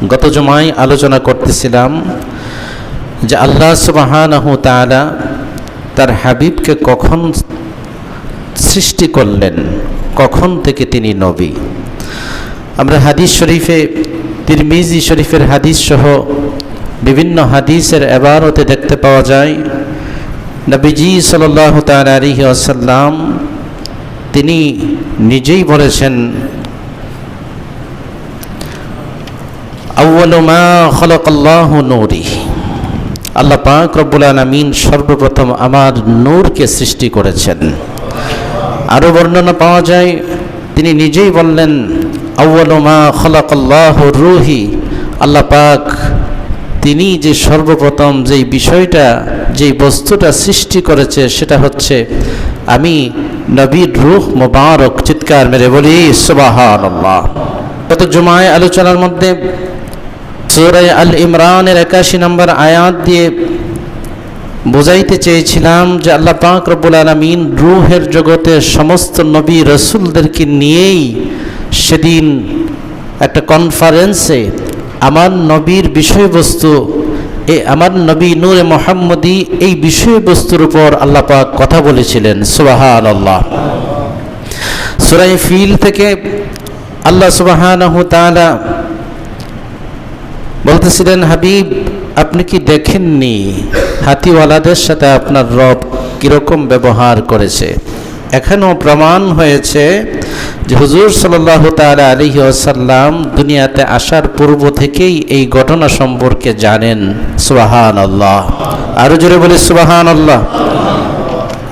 গত জুমায় আলোচনা করতেছিলাম যে আল্লাহ সুবহানাহু তাআলা তার হাবিবকে কখন সৃষ্টি করলেন, কখন থেকে তিনি নবী। আমরা হাদিস শরীফে, তিরমিজি শরীফের হাদিস সহ বিভিন্ন হাদিসের ইবারতে দেখতে পাওয়া যায় নবীজি সাল্লাল্লাহু তাআলা আলাইহি ওয়াসাল্লাম তিনি নিজেই বলেছেন, আউয়ালু মা খালাকাল্লাহু নূরি, আল্লাহ পাক রব্বুল আলামিন সর্বপ্রথম আমার নূরকে সৃষ্টি করেছেন। আরও বর্ণনা পাওয়া যায় তিনি নিজেই বললেন, আউয়ালু মা খালাকাল্লাহু রূহি, আল্লাহ পাক তিনি যে সর্বপ্রথম যেই বিষয়টা, যেই বস্তুটা সৃষ্টি করেছে সেটা হচ্ছে আমি নবীর রূহ মুবারক। চিৎকার মেরে বলি সুবহানাল্লাহ। গত জুমায় আলোচনার মধ্যে সূরা আল ইমরানের 81 নম্বর আয়াত দিয়ে বোঝাইতে চেয়েছিলাম যে আল্লাহ পাক রব্বুল আলামিন রূহের জগতে সমস্ত নবী রাসূলদেরকে নিয়েই সেদিন একটা কনফারেন্সে আমার নবীর বিষয়বস্তু, আমার নবী নূরে মুহাম্মদী, এই বিষয়বস্তুর উপর আল্লাহ পাক কথা বলেছিলেন। সুবহানাল্লাহ। সূরা ফিল থেকে আল্লাহ সুবহানাহু তাআলা বলতেছিলেন, হাবিব আপনি কি দেখেননি হাতিওয়ালাদের সাথে আপনার রব কিরকম ব্যবহার করেছে? এখনও প্রমাণ হয়েছে যে হুজুর সাল্লাল্লাহু তাআলা আলাইহি ওয়াসাল্লাম দুনিয়াতে আসার পূর্ব থেকেই এই ঘটনা সম্পর্কে জানেন। সুবহানাল্লাহ। আরো জোরে বলি সুবহানাল্লাহ।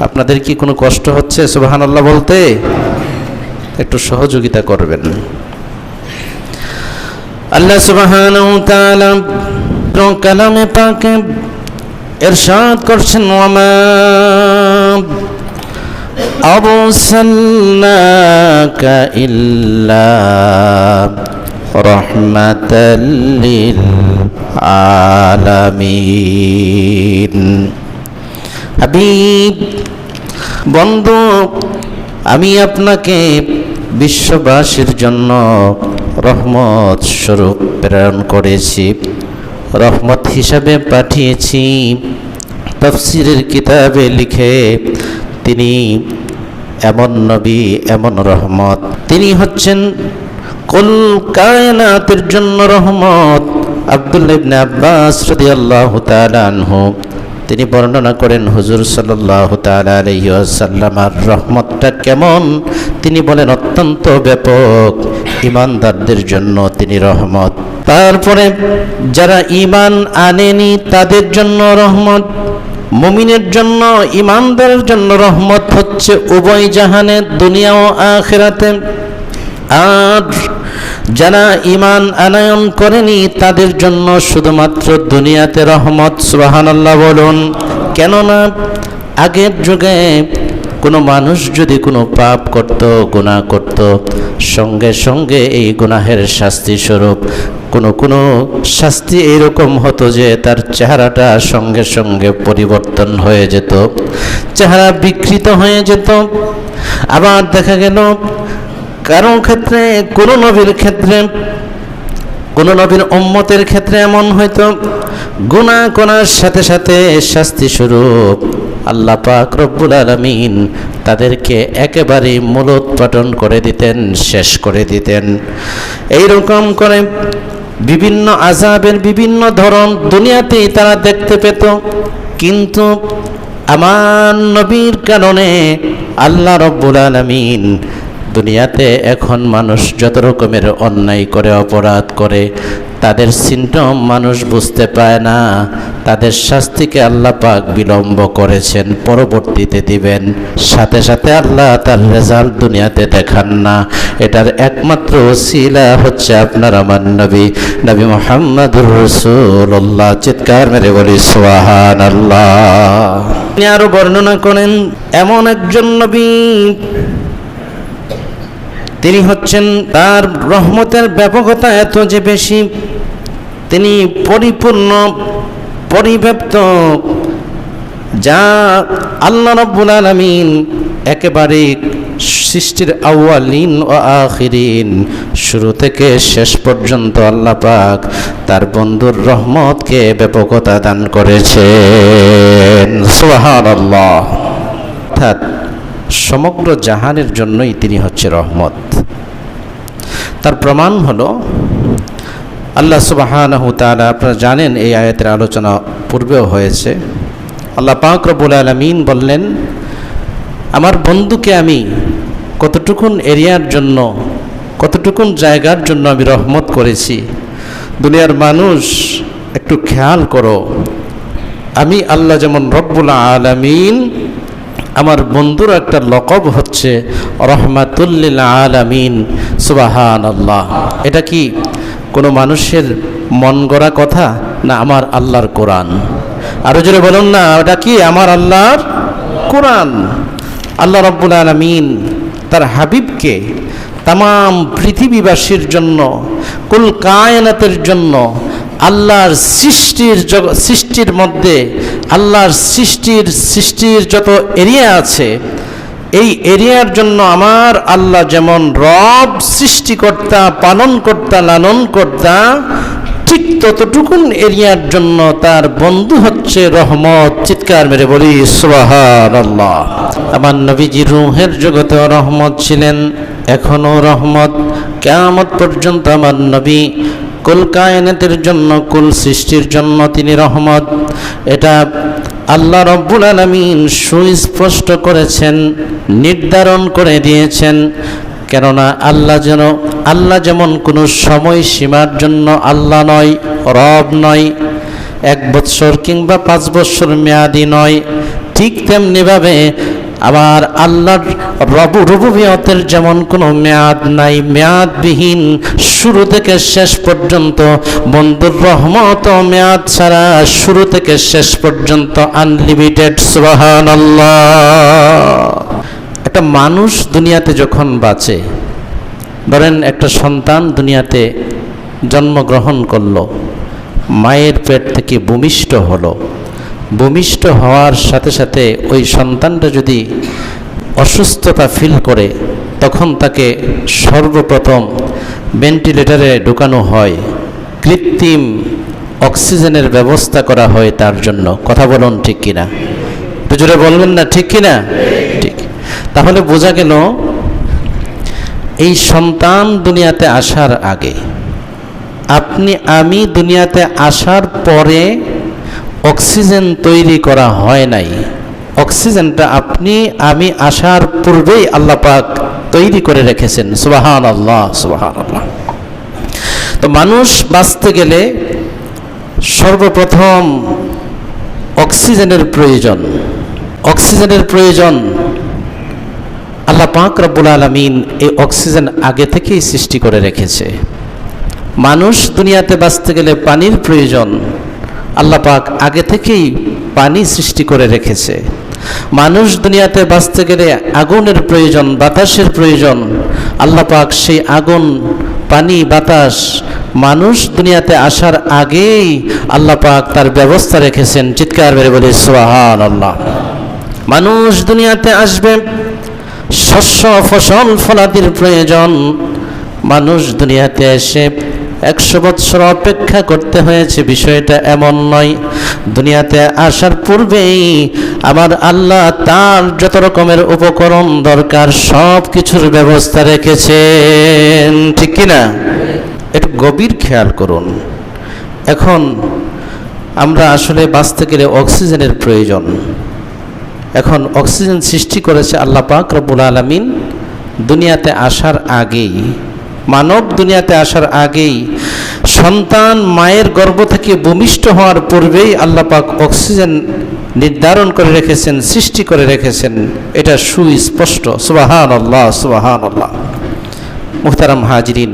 আপনাদের কি কোনো কষ্ট হচ্ছে সুবহানাল্লাহ বলতে? একটু সহযোগিতা করবেন। আল্লাহ সুবহানাহু ওয়া তাআলা কালামে পাকে ইরশাদ করছেন, ওয়ামা আরসালনাকা ইল্লা রাহমাতাল লিল আলামিন। হাবিব বন্ধু, আমি আপনাকে বিশ্ববাসীর জন্য রহমত স্বরূপ প্রেরণ করেছি, রহমত হিসাবে পাঠিয়েছি। তাফসীরের কিতাবে লিখে তিনি এমন নবী, এমন রহমত, তিনি হচ্ছেন কুল কায়নাতের জন্য রহমত। আব্দুল্লাহ ইবনে আব্বাস রাদিয়াল্লাহু তাআলা আনহু তিনি বর্ণনা করেন হুজুর সাল্লাল্লাহু তাআলা আলাইহি ওয়াসাল্লামের রহমতটা কেমন। তিনি বলেন অত্যন্ত ব্যাপক, ঈমানদারদের জন্য তিনি রহমত। তারপরে যারা ঈমান আনেনি তাদের জন্য রহমত, মুমিনের জন্য, ঈমানদারের জন্য রহমত হচ্ছে উভয় জাহানে, দুনিয়া ও আখিরাতে। আর যারা ঈমান আনয়ন করেনি তাদের জন্য শুধুমাত্র দুনিয়াতে রহমত। সুবহানাল্লাহ বলুন। কেননা আগের যুগে কোনো মানুষ যদি কোনো পাপ করত, গুনাহ করত, সঙ্গে সঙ্গে এই গুনাহের শাস্তি স্বরূপ কোনো শাস্তি এরকম হতো যে তার চেহারাটা সঙ্গে সঙ্গে পরিবর্তন হয়ে যেত, চেহারা বিকৃত হয়ে যেত। আবার দেখা গেল কারো ক্ষেত্রে, কোনো নবীর ক্ষেত্রে, কোনো নবীর উম্মতের ক্ষেত্রে এমন হয়তো গুনাহ করার সাথে সাথে শাস্তি স্বরূপ আল্লাহ পাক রব্বুল আলামিন তাদেরকে একেবারে মূলোৎপাটন করে দিতেন, শেষ করে দিতেন। এইরকম করে বিভিন্ন আযাবের বিভিন্ন ধরন দুনিয়াতেই তারা দেখতে পেত। কিন্তু আমার নবীর কারণে আল্লাহ রব্বুল আলামিন দুনিয়াতে এখন মানুষ যত রকমের অন্যায় করে, অপরাধ করে, তাদের সিমটম মানুষ বুঝতে পায় না, তাদের শাস্তিকে আল্লাহ পাক বিলম্ব করেছেন, পরবর্তীতে দিবেন। সাথে সাথে আল্লাহ তার রেজাল্ট দুনিয়াতে দেখান না। এটার একমাত্র ওসিলা হচ্ছে আপনার আমার নবী, নবী মুহাম্মদুর রাসূলুল্লাহ। চিৎকার মেরে বলি সুবহানাল্লাহ। তিনি আরো বর্ণনা করেন এমন একজন নবী, তিনি হচ্ছেন, তার রহমতের ব্যাপকতা এত যে বেশি, তিনি পরিপূর্ণ, পরিব্যাপ্ত, যা আল্লাহ রাব্বুল আলামিন একেবারে সৃষ্টির আউয়ালিন ও আখিরিন, শুরু থেকে শেষ পর্যন্ত আল্লাহ পাক তার বন্ধুর রহমতকে ব্যাপকতা দান করেছেন। সুবহানাল্লাহ। অর্থাৎ সমগ্র জাহানের জন্যই তিনি হচ্ছে রহমত। তার প্রমাণ হলো আল্লাহ সুবহানাহু তাআলা, আপনারা জানেন এই আয়াতের আলোচনা পূর্বেও হয়েছে। আল্লাহ পাক রব্বুল আলামিন বললেন, আমার বন্ধুকে আমি কতটুকুন এরিয়ার জন্য, কতটুকুন জায়গার জন্য আমি রহমত করেছি। দুনিয়ার মানুষ একটু খেয়াল করো, আমি আল্লাহ যেমন রব্বুল আলামিন, আমার বন্ধুর একটা লকব হচ্ছে রহমাতুল লিল আলামিন। সুবহানাল্লাহ। এটা কি কোনো মানুষের মন গড়া কথা, না আমার আল্লাহর কোরআন? আরো জোরে বলুন না, এটা কি আমার আল্লাহর কোরআন। আল্লাহ রাব্বুল আলামিন তার হাবিবকে তামাম পৃথিবীবাসীর জন্য, কুল কায়নাতের জন্য, আল্লাহর সৃষ্টির মধ্যে আল্লাহর সৃষ্টির যত এরিয়া আছে, এই এরিয়ার জন্য আমার আল্লাহ যেমন রব, সৃষ্টিকর্তা, পালনকর্তা, লালনকর্তা, ঠিক ততটুকুন এরিয়ার জন্য তার বন্ধু হচ্ছে রহমত। চিৎকার মেরে বলি সুবহানাল্লাহ। আমার নবীজি রূহের জগতেও রহমত ছিলেন, এখনও রহমত। কিয়ামত পর্যন্ত আমার নবী কুল কায়নাতের জন্য, কুল সৃষ্টির জন্য তিনি রহমত। এটা আল্লাহ রব্বুল আলামিন সুস্পষ্ট করেছেন, নির্ধারণ করে দিয়েছেন। কেননা আল্লাহ যেমন কোনো সময়সীমার জন্য আল্লাহ নয়, রব নয়, 1 বৎসর কিংবা 5 বৎসর মেয়াদি নয়, ঠিক তেমনিভাবে আবার আল্লাহর রুবুবিয়তের যেমন কোনো মেয়াদ নাই, মেয়াদবিহীন, শুরু থেকে শেষ পর্যন্ত। বন্ধুর রহমত ও মেয়াদ ছাড়া, শুরু থেকে শেষ পর্যন্ত আনলিমিটেড। সুবহানাল্লাহ। একটা মানুষ দুনিয়াতে যখন বাঁচে, ধরেন একটা সন্তান দুনিয়াতে জন্মগ্রহণ করলো, মায়ের পেট থেকে ভূমিষ্ঠ হলো। ভূমিষ্ঠ হওয়ার সাথে সাথে ওই সন্তানটা যদি অসুস্থতা ফিল করে, তখন তাকে সর্বপ্রথম ভেন্টিলেটরে ঢোকানো হয়, কৃত্রিম অক্সিজেনের ব্যবস্থা করা হয় তার জন্য। কথা বলুন ঠিক কিনা? একটু জোরে বলবেন না, ঠিক কিনা? ঠিক। তাহলে বোঝা গেল এই সন্তান দুনিয়াতে আসার আগে, আমি দুনিয়াতে আসার পরে অক্সিজেন তৈরি করা হয় নাই। অক্সিজেনটা আমি আসার পূর্বেই আল্লাহ পাক তৈরি করে রেখেছেন। সুবহানাল্লাহ, সুবহানাল্লাহ। তো মানুষ বাঁচতে গেলে সর্বপ্রথম অক্সিজেনের প্রয়োজন। অক্সিজেনের প্রয়োজন। আল্লাহ পাক রব্বুল আলামিন এই অক্সিজেন আগে থেকেই সৃষ্টি করে রেখেছে। মানুষ দুনিয়াতে বাঁচতে গেলে পানির প্রয়োজন। আল্লাহ পাক আগে থেকেই পানি সৃষ্টি করে রেখেছে। মানুষ দুনিয়াতে বাঁচতে গেলে আগুনের প্রয়োজন, বাতাসের প্রয়োজন। আল্লাহ পাক সেই আগুন, পানি, বাতাস মানুষ দুনিয়াতে আসার আগেই আল্লাহ পাক তার ব্যবস্থা রেখেছেন। চিৎকার মেরে বলি সুবহানাল্লাহ। মানুষ দুনিয়াতে আসবে, শস্য ফসল ফলাদির প্রয়োজন। মানুষ দুনিয়াতে এসে 100 বৎসর অপেক্ষা করতে হয়েছে, বিষয়টা এমন নয়। দুনিয়াতে আসার পূর্বেই আমার আল্লাহ তার যত রকমের উপকরণ দরকার সব কিছুর ব্যবস্থা রেখেছেন। ঠিক কিনা? একটু গভীর খেয়াল করুন। এখন আমরা আসলে বাঁচতে গেলে অক্সিজেনের প্রয়োজন। এখন অক্সিজেন সৃষ্টি করেছে আল্লাহ পাক রব্বুল আলামিন দুনিয়াতে আসার আগেই। মানব দুনিয়াতে আসার আগেই, সন্তান মায়ের গর্ভ থেকে ভূমিষ্ঠ হওয়ার পূর্বেই আল্লাহ পাক অক্সিজেন নির্ধারণ করে রেখেছেন, সৃষ্টি করে রেখেছেন। এটা সুস্পষ্ট। সুবহানাল্লাহ, সুবহানাল্লাহ। মুহতারাম হাজিরিন,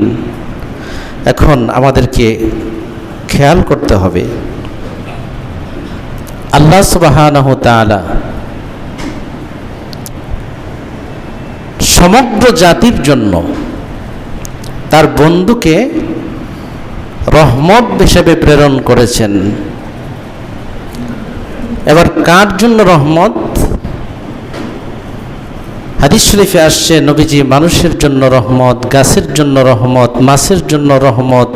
এখন আমাদেরকে খেয়াল করতে হবে আল্লাহ সুবহানাহু তাআলা সমগ্র জাতির জন্য তার বন্ধুকে রহমত হিসেবে প্রেরণ করেছেন। এবার কার জন্য রহমত? হাদিস শরীফে আসছে নবীজি মানুষের জন্য রহমত, গাছের জন্য রহমত, মাছের জন্য রহমত,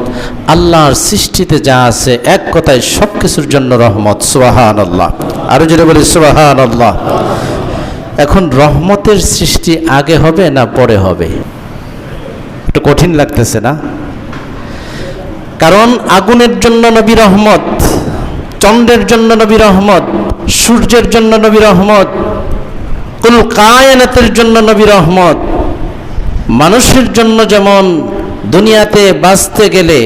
আল্লাহর সৃষ্টিতে যা আছে এক কথায় সব কিছুর জন্য রহমত। সুবহানাল্লাহ, আরো জোরে বলি সুবহানাল্লাহ। এখন রহমতের সৃষ্টি আগে হবে না পরে হবে? একটু কঠিন লাগতেছে না? কারণ আগুনের জন্য নবী রহমত, চন্দ্রের জন্য নবী রহমত, সূর্যের জন্য নবী রহমত, কুল কায়নাতের জন্য নবী রহমত। মানুষের জন্য যেমন দুনিয়াতে বাঁচতে গেলে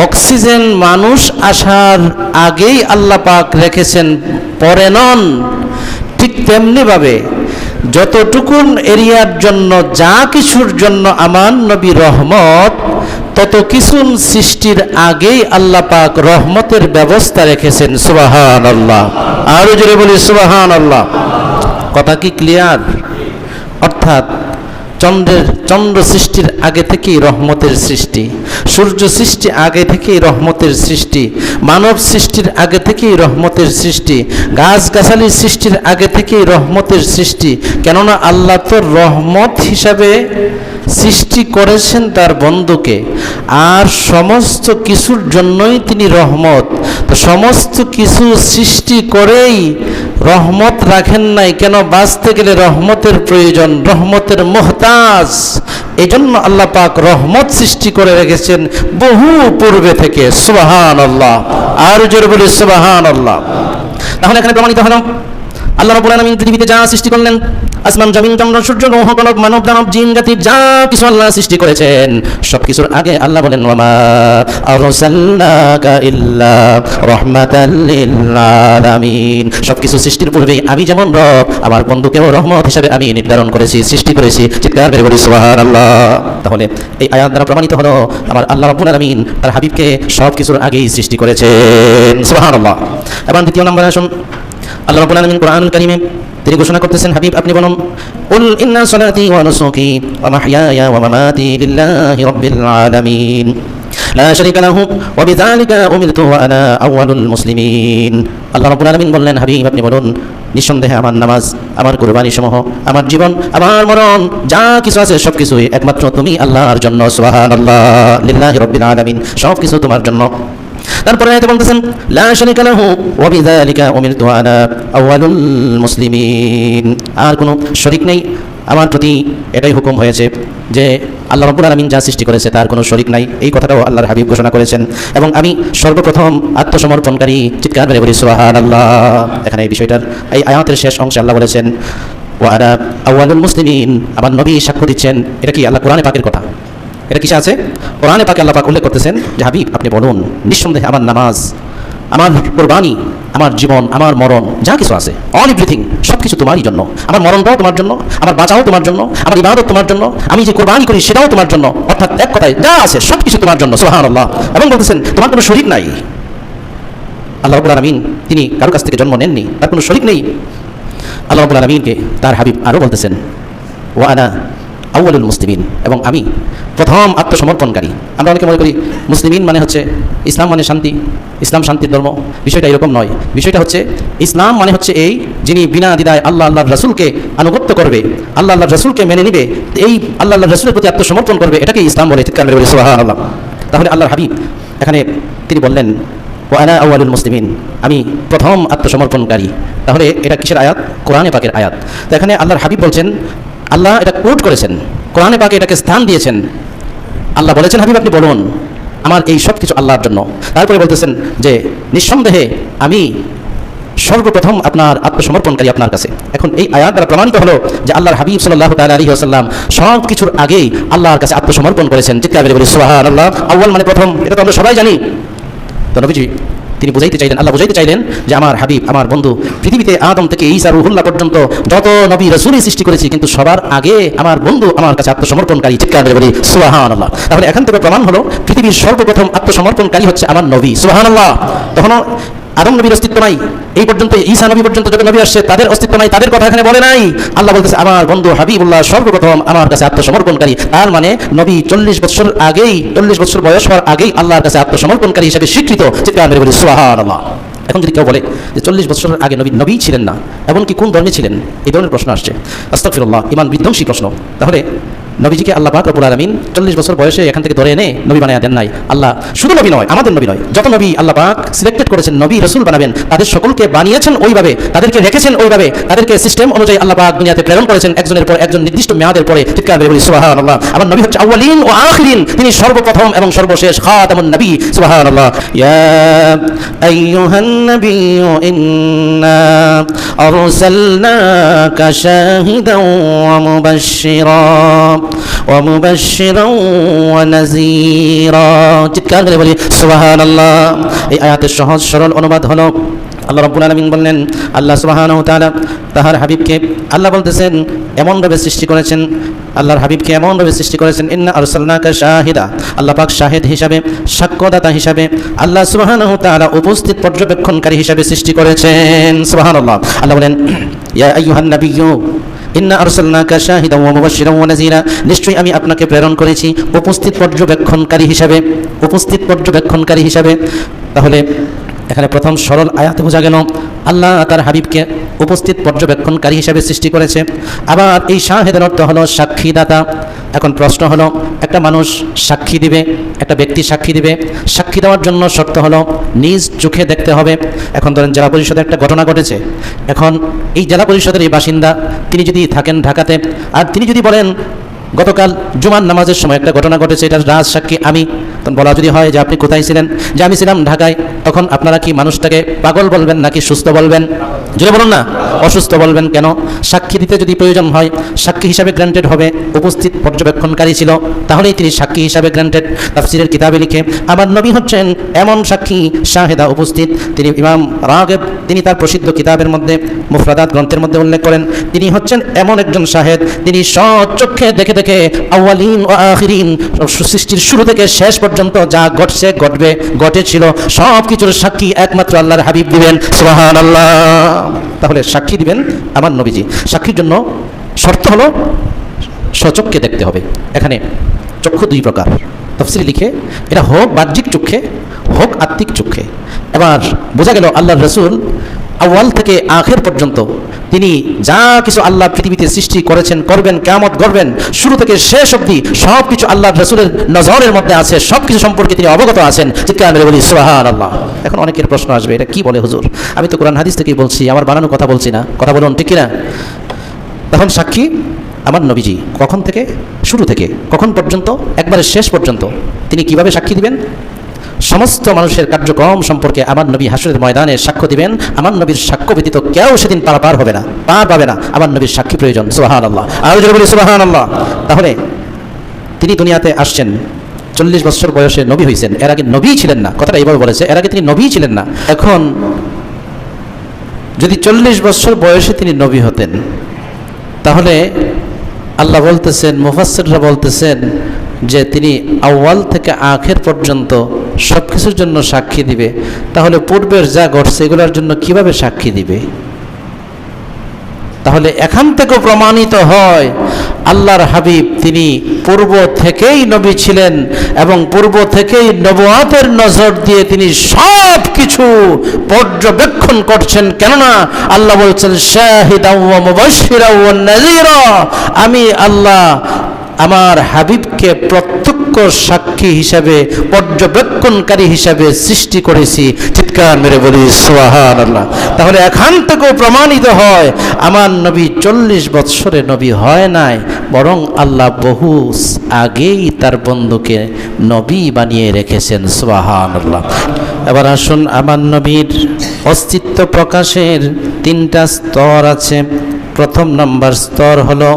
অক্সিজেন মানুষ আসার আগেই আল্লাহ পাক রেখেছেন, পরে নন, ঠিক তেমনিভাবে যতটুকুন এরিয়ার জন্য যা কিছুর জন্য আমার নবী রহমত, তত কিছু সৃষ্টির আগেই আল্লাহ পাক রহমতের ব্যবস্থা রেখেছেন। সুবহানাল্লাহ, আরো জোরে বলি সুবহানাল্লাহ। কথা কি ক্লিয়ার? অর্থাৎ চন্দ্র সৃষ্টির আগে থেকেই রহমতের সৃষ্টি, সূর্য সৃষ্টি আগে থেকেই রহমতের সৃষ্টি, মানব সৃষ্টির আগে থেকেই রহমতের সৃষ্টি, গাছগাছালির সৃষ্টির আগে থেকেই রহমতের সৃষ্টি। কেননা আল্লাহ তো রহমত হিসাবে সৃষ্টি করেছেন তার বন্ধুকে, আর সমস্ত কিছুর জন্যই তিনি রহমত। তো সমস্ত কিছু সৃষ্টি করেই রহমত রাখেন নাই কেন? বাঁচতে গেলে রহমতের প্রয়োজন, রহমতের মুহতাজ। এই জন্য আল্লাহ পাক রহমত সৃষ্টি করে রেখেছেন বহু পূর্বে থেকে। সুবহানাল্লাহ, আর জোরে বলি সুবহানাল্লাহ। তাহলে এখানে প্রমাণিত হলো আল্লাহ রাব্বুল আলামিন পৃথিবীতে যা সৃষ্টি করলেন, আসমান জমিন চন্দ্র সূর্য গ্রহ কলব মানব দানব জিন জাতির যা কিছু আল্লাহ সৃষ্টি করেছেন, সব কিছুর আগে আল্লাহ বলেন ওয়ামা আরসালনাকা ইল্লা রাহমাতাল লিল আলামিন। সব কিছু সৃষ্টির পূর্বে আমি যেমন রব, আমার বন্ধুকেও রহমত হিসেবে আমি নির্ধারণ করেছি, সৃষ্টি করেছি। চিৎকার করে বলি সুবহানাল্লাহ। তাহলে এই আয়াত দ্বারা প্রমাণিত হলো আমার আল্লাহ রাব্বুল আলামিন তার হাবিবকে সব কিছুর আগেই সৃষ্টি করেছেন। সুবহানাল্লাহ। এবার দ্বিতীয় নম্বরে আসুন, আল্লাহ রাব্বুল আলামিন কোরআনুল কারীমে তিনি ঘোষণা করতেছেন, হাবিব আপনি বলুন, কুল ইন্না সালাতি ওয়া নুসুকি ওয়া মাহইয়ায়া ওয়া মামাতি লিল্লাহি রাব্বিল আলামিন লা শারীকা লাহু ওয়া বিযালিকা উমিরতু ওয়া আনা আউয়ালুল মুসলিমিন। আল্লাহ রাব্বুল আলামিন বললেন, হাবিব আপনি বলুন, নিঃসন্দেহে আমার নামাজ, আমার কুরবানি সমূহ, আমার জীবন, আমার মরণ, যা কিছু আছে সব কিছুই একমাত্র তুমি আল্লাহর জন্য। সুবহানাল্লাহ, লিল্লাহি রাব্বিল আলামিন, সব কিছু তোমার জন্য। তারপরে আয়াতে বলতেছেন লা শারীকা লাহু ওয়া বিযালিকা উমিরতু ওয়া আনা আউয়ালুল মুসলিমিন। আর কোনো শরীক নেই, আমার প্রতি এটাই হুকুম হয়েছে যে আল্লাহ রাব্বুল আলামিন যা সৃষ্টি করেছে তার কোনো শরীক নাই, এই কথাটাও আল্লাহর হাবিব ঘোষণা করেছেন, এবং আমি সর্বপ্রথম আত্মসমর্পণকারী। চিৎকার করে বলি সুবহানাল্লাহ। এখানে এই বিষয়টার এই আয়াতের শেষ অংশে আল্লাহ বলেছেন ওয়া আনা আউয়ালুল মুসলিমিন, আমার নবী সাক্ষ্য দিচ্ছেন। এটা কি আল্লাহ কোরআনে পাকের কথা? এটা কিসে আছে? কোরআনে পাকে আল্লাহ পাক উল্লেখ করতেছেন যে হাবিব আপনি বলুন, নিঃসন্দেহে আমার নামাজ, আমার কুরবানি, আমার জীবন, আমার মরণ, যা কিছু আছে, অল এভরিথিং, সব কিছু তোমারই জন্য। আমার মরণটাও তোমার জন্য, আমার বাঁচাও তোমার জন্য, আমার ইবাদত তোমার জন্য, আমি যে কুরবানি করি সেটাও তোমার জন্য। অর্থাৎ এক কথায় যা আছে সব কিছু তোমার জন্য। সুবহানাল্লাহ। এবং বলতেছেন তোমার কোনো শরীক নাই। আল্লাহ রাব্বুল আলামিন তিনি কারো কাছ থেকে জন্ম নেননি, তার কোনো শরীক নেই। আল্লাহ রাব্বুল আলামিনকে তার হাবিব আরও বলতেছেন ওয়া আনা আউয়ালুল মুসলিমিন, এবং আমি প্রথম আত্মসমর্পণকারী। আমরা অনেকে মনে করি মুসলিমিন মানে হচ্ছে ইসলাম মানে শান্তি, ইসলাম শান্তির ধর্ম। বিষয়টা এরকম নয়। বিষয়টা হচ্ছে ইসলাম মানে হচ্ছে এই, যিনি বিনা দ্বিধায় আল্লাহর রাসূলকে আনুগত্য করবে, আল্লাহর রাসূলকে মেনে নিবে, এই আল্লাহর রাসূলের প্রতি আত্মসমর্পণ করবে, এটাকে ইসলাম বলে। চিৎকার করে বলি সুবহানাল্লাহ। তাহলে আল্লাহর হাবিব এখানে তিনি বললেন ওয়া আনা আউয়ালুল মুসলিমিন, আমি প্রথম আত্মসমর্পণকারী। তাহলে এটা কিসের আয়াত? কোরআনে পাকের আয়াত। তো এখানে আল্লাহর হাবিব বলছেন, আল্লাহ এটা কোট করেছেন, কোরআনে পাকে এটাকে স্থান দিয়েছেন। আল্লাহ বলেছেন হাবিব আপনি বলুন আমার এই সব কিছু আল্লাহর জন্য। তারপরে বলতেছেন যে নিঃসন্দেহে আমি সর্বপ্রথম আপনার আত্মসমর্পণকারী আপনার কাছে। এখন এই আয়াত দ্বারা প্রমাণিত হলো যে আল্লাহর হাবিব সাল্লাল্লাহু তাআলা আলাইহি ওয়াসাল্লাম সব কিছুর আগেই আল্লাহর কাছে আত্মসমর্পণ করেছেন। চিৎকার করে বলি সুবহানাল্লাহ। আউয়াল মানে প্রথম, এটা তো আমরা সবাই জানি। তো নবীজি তিনি বুঝাইতে চাইলেন, আল্লাহ বুঝাইতে চাইলেন যে আমার হাবিব, আমার বন্ধু, পৃথিবীতে আদম থেকে ঈসা রুহুল্লাহ পর্যন্ত যত নবী রাসূলই সৃষ্টি করেছি, কিন্তু সবার আগে আমার বন্ধু আমার কাছে আত্মসমর্পণকারী। চিৎকার করে বলি সুবহানাল্লাহ। তাহলে এখান থেকে প্রমাণ হলো পৃথিবীর সর্বপ্রথম আত্মসমর্পণকারী হচ্ছে আমার নবী। সুবহানাল্লাহ। তখনও আদম নবীর অস্তিত্ব নাই, এই পর্যন্ত ঈসা নবী পর্যন্ত যত নবী আসছে তাদের অস্তিত্ব নাই, তাদের কথা এখানে বলে নাই। আল্লাহ বলতেছে আমার বন্ধু হাবিবুল্লাহ সর্বপ্রথম আমার কাছে আত্মসমর্পণকারী। তার মানে নবী 40 বছর আগেই, 40 বছর বয়স হওয়ার আগেই আল্লাহর কাছে আত্মসমর্পণকারী হিসেবে স্বীকৃত। চিৎকার করে বলি সুবহানাল্লাহ। এখন যদি কেউ বলে যে 40 বছরের আগে নবী ছিলেন না, এমনকি কোন ধর্মে ছিলেন, এই ধরনের প্রশ্ন আসছে, আস্তাগফিরুল্লাহ, ইমান বিধ্বংসী প্রশ্ন। তাহলে নবীজিকে আল্লাহ পাক রব্বুল আলামিন 40 বছর বয়সে এখান থেকে ধরে এনে নবী বানায়া দেন নাই। আল্লাহ শুধু নবী নয়, আমাদের নবী নয়, যত নবী আল্লাহ পাক সিলেক্টেড করেছেন নবী রাসূল বানাবেন, তাদের সকলকে বানিয়েছেন ওইভাবে, তাদেরকে রেখেছেন ওইভাবে, তাদেরকে সিস্টেম অনুযায়ী আল্লাহ পাক দুনিয়াতে প্রেরণ করেছেন একজনের পর একজন নির্দিষ্ট মেয়াদের পরে। চিৎকার করে বলি সুবহানাল্লাহ। আমার নবী হচ্ছে আউয়ালিন ও আখিরিন, তিনি সর্বপ্রথম এবং সর্বশেষ, খাতামুন নবী। সুবহানাল্লাহ। ইয়া আইয়ুহান নাবিয়্যু ইন্না আরসালনাকা শাহিদান ওয়া মুবাশশিরান ওয়া নাযীরা। চিৎকার করে বলি সুবহানাল্লাহ। এই আয়াতের সহজ সরল অনুবাদ হলো, আল্লাহ রাব্বুল আলামিন বললেন, আল্লাহ সুবহানাহু ওয়া তাআলা তাহার হাবিবকে, আল্লাহ বলতেছেন এমনভাবে সৃষ্টি করেছেন, আল্লাহর হাবিবকে এমনভাবে সৃষ্টি করেছেন, ইন্না আরসালনাকা শাহিদা, আল্লাহ পাক শাহিদ হিসাবে, সাক্ষ্যদাতা হিসাবে, আল্লাহ সুবহানাহু ওয়া তাআলা উপস্থিত পর্যবেক্ষণকারী হিসাবে সৃষ্টি করেছেন। সুবহানাল্লাহ। আল্লাহ বলেন, ইয়া আইয়ুহান নাবিয়্যু ইন্না আরসালনাকা শাহিদান ওয়া মুবাশশিরান ওয়া নাযীরা, নিশ্চয়ই আমি আপনাকে প্রেরণ করেছি উপস্থিত পর্যবেক্ষণকারী হিসাবে, উপস্থিত পর্যবেক্ষণকারী হিসাবে। তাহলে এখানে প্রথম সরল আয়াতে বোঝা গেল আল্লাহ তার হাবিবকে উপস্থিত পর্যবেক্ষণকারী হিসাবে সৃষ্টি করেছে। আবার এই শাহেদের অর্থ হলো সাক্ষীদাতা। এখন প্রশ্ন হলো, একটা মানুষ সাক্ষী দিবে, একটা ব্যক্তি সাক্ষী দিবে, সাক্ষী দেওয়ার জন্য শর্ত হলো নিজ চোখে দেখতে হবে। এখন ধরেন জেলা পরিষদে একটা ঘটনা ঘটেছে, এখন এই জেলা পরিষদের এই বাসিন্দা, তিনি যদি থাকেন ঢাকাতে, আর তিনি যদি বলেন গতকাল জুমার নামাজের সময় একটা ঘটনা ঘটেছে, এটার রাজ সাক্ষী আমি, তখন বলা যদি হয় যে আপনি কোথায় ছিলেন, যে আমি ছিলাম ঢাকায়, তখন আপনারা কি মানুষটাকে পাগল বলবেন নাকি সুস্থ বলবেন? যদি বলুন না, অসুস্থ বলবেন। কেন? সাক্ষী দিতে যদি প্রয়োজন হয়, সাক্ষী হিসাবে গ্রান্টেড হবে উপস্থিত পর্যবেক্ষণকারী ছিল, তাহলেই তিনি সাক্ষী হিসাবে গ্রান্টেড। তাফসীরের কিতাবে লিখে, আমার নবী হচ্ছেন এমন সাক্ষী, শাহেদা উপস্থিত। তিনি ইমাম রাগিব, তিনি তার প্রসিদ্ধ কিতাবের মধ্যে, মুফরাদাত গ্রন্থের মধ্যে উল্লেখ করেন, তিনি হচ্ছেন এমন একজন শাহেদ, তিনি সচক্ষে দেখে দেখে আউয়ালিন ও আখিরিন, সৃষ্টির শুরু থেকে শেষ পর্যন্ত যা ঘটছে, ঘটবে, ঘটেছিল, সব কিছুর সাক্ষী একমাত্র আল্লাহর হাবিব দিবেন। সুবহানাল্লাহ। তাহলে সাক্ষী দিবেন আমার নবীজি। সাক্ষীর জন্য শর্ত হলো সচক্ষে দেখতে হবে। এখানে চক্ষু দুই প্রকার, তাফসীরে লিখে, এটা হোক বাহ্যিক চক্ষে, হোক আত্মিক চক্ষে। এবার বোঝা গেল আল্লাহর রাসূল আউয়াল থেকে আখির পর্যন্ত তিনি যা কিছু আল্লাহ পৃথিবীতে সৃষ্টি করেছেন, করবেন, কিয়ামত গড়বেন, শুরু থেকে শেষ অবধি সব কিছু আল্লাহর রাসূলের নজরের মধ্যে আছে, সব কিছু সম্পর্কে তিনি অবগত আছেন। চিৎকার মেরে বলি সুবহানাল্লাহ। এখন অনেকের প্রশ্ন আসবে, এটা কি বলে হুজুর? আমি তো কোরআন হাদিস থেকেই বলছি, আমার বানানো কথা বলছি না, কথা বলুন ঠিক কিনা? তখন সাক্ষী আমার নবীজি কখন থেকে, শুরু থেকে কখন পর্যন্ত, একবারে শেষ পর্যন্ত তিনি কিভাবে সাক্ষী দিবেন? সমস্ত মানুষের কার্যক্রম সম্পর্কে আমার নবী হাসরের ময়দানে সাক্ষ্য দিবেন। আমার নবীর সাক্ষ্য ব্যতীত কেউ সেদিন পার হবে না, পার পাবে না। আমার নবীর সাক্ষী প্রয়োজন। সুবহানাল্লাহ। আর যদি বলি সুবহানাল্লাহ। তাহলে তিনি দুনিয়াতে আসছেন, 40 বছর বয়সে নবী হয়েছেন, এর আগে নবী ছিলেন না, কথাটা এইভাবে বলেছে, এর আগে তিনি নবী ছিলেন না। এখন যদি 40 বছর বয়সে তিনি নবী হতেন, তাহলে আল্লাহ বলতেছেন, মুফাসসিররা বলতেছেন যে তিনি আউয়াল থেকে আখির পর্যন্ত সব কিছুর জন্য সাক্ষী দিবে। তাহলে পূর্বের যা ঘটছে এগুলোর জন্য কিভাবে সাক্ষী দিবে? তাহলে এখান থেকেও প্রমাণিত হয় আল্লাহর হাবিব তিনি পূর্ব থেকেই নবী ছিলেন এবং পূর্ব থেকেই নবুয়াতের নজর দিয়ে তিনি সব কিছু পর্যবেক্ষণ করছেন। কেননা আল্লাহ বলছেন, শাহিদান ওয়া মুবাশশিরান ওয়া নাযীরা, আমি আল্লাহ আমার হাবিবকে প্রত্যক্ষ সাক্ষী হিসাবে, পর্যবেক্ষণকারী হিসাবে সৃষ্টি করেছি। চিৎকার মেরে বলি সুবহানাল্লাহ। তাহলে এখান থেকেও প্রমাণিত হয় আমার নবী 40 বৎসরে নবী হয় নাই, বরং আল্লাহ বহু আগেই তার বন্ধুকে নবী বানিয়ে রেখেছেন। সুবহানাল্লাহ। এবার আসুন, আমার নবীর অস্তিত্ব প্রকাশের 3টা স্তর আছে। প্রথম নম্বর স্তর হলো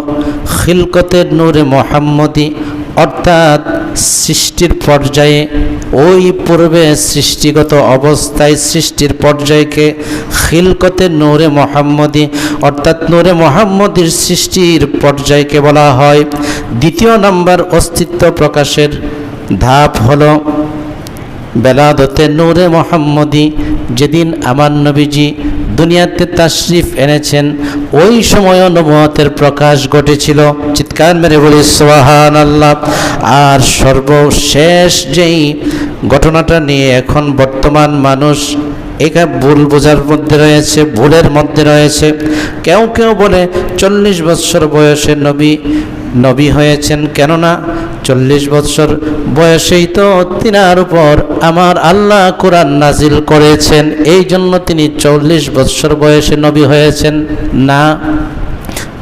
খিলকতের নূরে মুহাম্মদী, অর্থাৎ সৃষ্টির পর্যায়ে, ওই পূর্বে সৃষ্টিগত অবস্থায় সৃষ্টির পর্যায়কে খিলকতের নূরে মুহাম্মদী অর্থাৎ নূরে মুহাম্মদীর সৃষ্টির পর্যায়কে বলা হয়। দ্বিতীয় নম্বর অস্তিত্ব প্রকাশের ধাপ হলো বেলাদতে নূরে মুহাম্মদী, যেদিন আমার নবীজি দুনিয়াতে তাশরিফ এনেছেন, ওই সময়ও নবুয়তের প্রকাশ ঘটেছিল। চিৎকার মেরে বলি সুবহানাল্লাহ। আর সর্বশেষ যেই ঘটনাটা নিয়ে এখন বর্তমান মানুষ এটা ভুল বোঝার মধ্যে রয়েছে, ভুলের মধ্যে রয়েছে। কেউ কেউ বলে 40 বছর বয়সে নবী হয়েছেন, কেননা 40 বছর বয়সেই তো তিনার উপর আমার আল্লাহ কোরআন নাজিল করেছেন, এই জন্য তিনি 40 বছর বয়সে নবী হয়েছেন। না,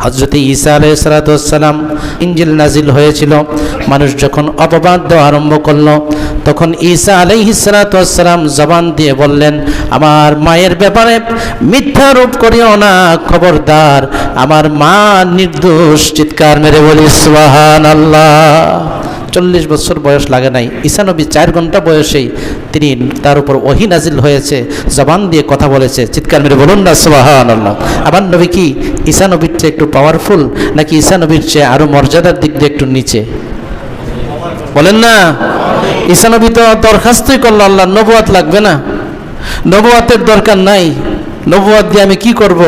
হযরত ঈসা আলাইহিস সালাতু ওয়াস সালাম ইনজিল নাজিল হয়েছিল। মানুষ যখন অপবাদ দেওয়া আরম্ভ করলো, তখন ঈসা আলাইহিস সালাতু ওয়াস সালাম জবান দিয়ে বললেন, আমার মায়ের ব্যাপারে মিথ্যা রূপ করিও না, খবরদার, আমার মা নির্দোষ। চিৎকার মেরে বলি সুবহানাল্লাহ। 40 বছর বয়স লাগে নাই, ঈসা নবী 4 ঘন্টা বয়সেই তিনি তার উপর ওহী নাজিল হয়েছে, জবান দিয়ে কথা বলেছে। চিৎকার মেরে বলুন না সুবহানাল্লাহ। আমার নবী কি ঈসা নবীর চেয়ে একটু পাওয়ারফুল, নাকি ঈসা নবীর চেয়ে আরো মর্যাদার দিক দিয়ে একটু নিচে? বলেন না। ঈসা নবী তো দরখাস্তই করলো, আল্লাহ নবুয়ত লাগবে না, নবুয়তের দরকার নাই, নবুয়ত দিয়ে আমি কি করব?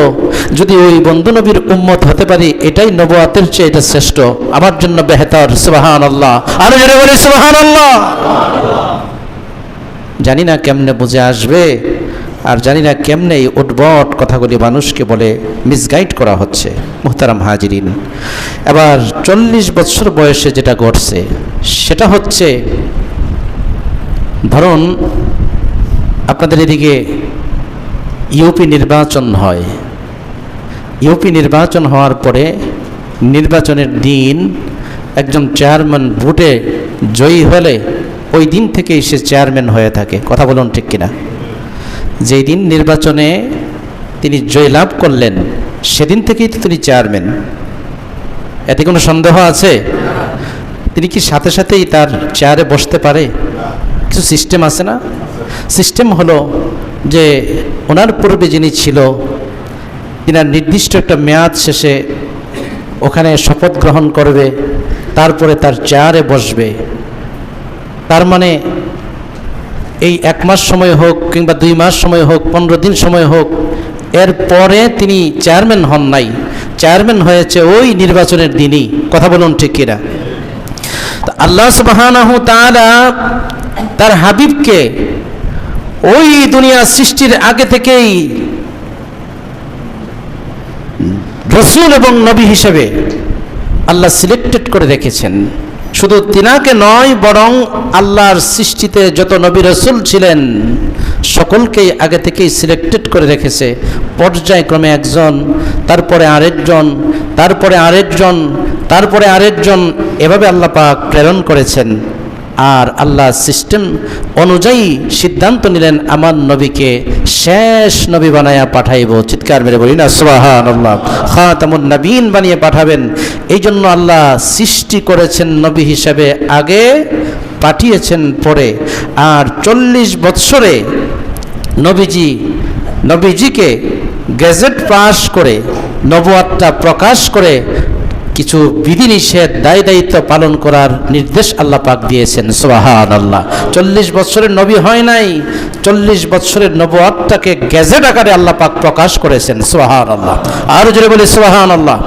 যদি ওই বন্ধু নবীর উম্মত হতে পারি, এটাই নবুয়তের চেয়ে এটা শ্রেষ্ঠ, আমার জন্য বেহতর। সুবহানাল্লাহ। আরো জোরে বলি সুবহানাল্লাহ। জানি না কেমনে বুঝে আসবে, আর জানি না কেমনে এই উদ্ভট কথাগুলি মানুষকে বলে মিসগাইড করা হচ্ছে। মুহতারাম হাজিরিন, এবার 40 বছর বয়সে যেটা ঘটছে সেটা হচ্ছে, ধরুন আপনাদের এদিকে ইউপি নির্বাচন হয়। ইউপি নির্বাচন হওয়ার পরে নির্বাচনের দিন একজন চেয়ারম্যান ভোটে জয়ী হলে ওই দিন থেকেই সে চেয়ারম্যান হয়ে থাকে। কথা বলুন ঠিক কিনা? যেই দিন নির্বাচনে তিনি জয়লাভ করলেন সেদিন থেকেই তো তিনি চেয়ারম্যান। এতে কোনো সন্দেহ আছে? তিনি কি সাথে সাথেই তার চেয়ারে বসতে পারে? কিছু সিস্টেম আছে না? সিস্টেম হলো যে ওনার পূর্বে যিনি ছিল, তিনার নির্দিষ্ট একটা মেয়াদ শেষে ওখানে শপথ গ্রহণ করবে, তারপরে তার চেয়ারে বসবে। তার মানে এই 1 মাস সময় হোক কিংবা 2 মাস সময় হোক, 15 দিন সময় হোক, এর পরে তিনি চেয়ারম্যান হন নাই, চেয়ারম্যান হয়েছে ওই নির্বাচনের দিনই। কথা বলুন ঠিক কিনা? তো আল্লাহ সুবহানাহু তাআলা তার হাবিবকে ওই দুনিয়া সৃষ্টির আগে থেকেই রাসূল এবং নবী হিসেবে আল্লাহ সিলেক্টেড করে রেখেছেন। শুধু তিনাকে নয়, বরং আল্লাহর সৃষ্টিতে যত নবী রাসূল ছিলেন সকলকেই আগে থেকেই সিলেক্টেড করে রেখেছে। পর্যায়ক্রমে একজন, তারপরে আরেকজন, তারপরে আরেকজন, তারপরে আরেকজন, এভাবে আল্লাহ পাক প্রেরণ করেছেন। আর আল্লাহ সিস্টেম অনুযায়ী সিদ্ধান্ত নিলেন আমার নবীকে শেষ নবী বানায়া পাঠাইব। চিৎকার মেরে বলি না সুবহানাল্লাহ। খাতামুন নবীন বানিয়ে পাঠাবেন। এই জন্য আল্লাহ সৃষ্টি করেছেন নবী হিসাবে আগে, পাঠিয়েছেন পরে। আর 40 বৎসরে নবীজিকে গেজেট পাস করে নবুয়তটা প্রকাশ করে কিছু বিধিনিষেধ দায় দায়িত্ব পালন করার নির্দেশ আল্লাহ পাক দিয়েছেন। সুবহানাল্লাহ। 40 বছরের নবী হয় নাই, 40 বছরের নবুয়তটাকে গেজেট আকারে আল্লাহ পাক প্রকাশ করেছেন। সুবহানাল্লাহ। আর জোরে বলি সুবহানাল্লাহ।